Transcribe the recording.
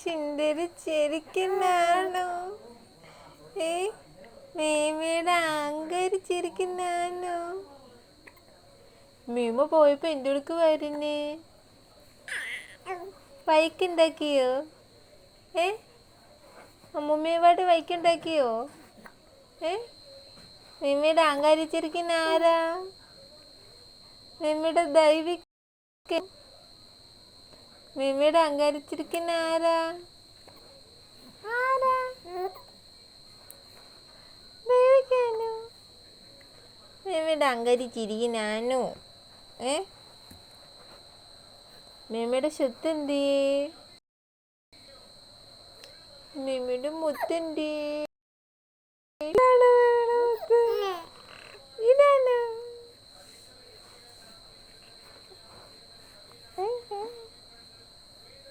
ശിന്ദരിച്ചിരിക്കുന്നാണോ? ഏ മീമയുടെ അഹങ്കരിച്ചിരിക്കുന്നാണോ? മീമ പോയപ്പോ എൻ്റെ അടുക്ക് വരുന്നേ. വൈക്കുണ്ടാക്കിയോ? ഏ അമ്മൂമ്മയുമായിട്ട് വൈക്കുണ്ടാക്കിയോ? ഏ മീമയുടെ അഹങ്കരിച്ചിരിക്കുന്ന ആരാ? മീമയുടെ ദൈവിക മീമയുടെ അഹങ്കരിച്ചിരിക്കുന്ന ആരാ? ആരാ? ദൈവിക്കാനോ? മീമയുടെ അഹങ്കരിച്ചിരിക്കുന്നാനോ? ഏ മീമയുടെ സ്വത്ത് എന്തേ? മീമയുടെ മുത്തെന്തേ?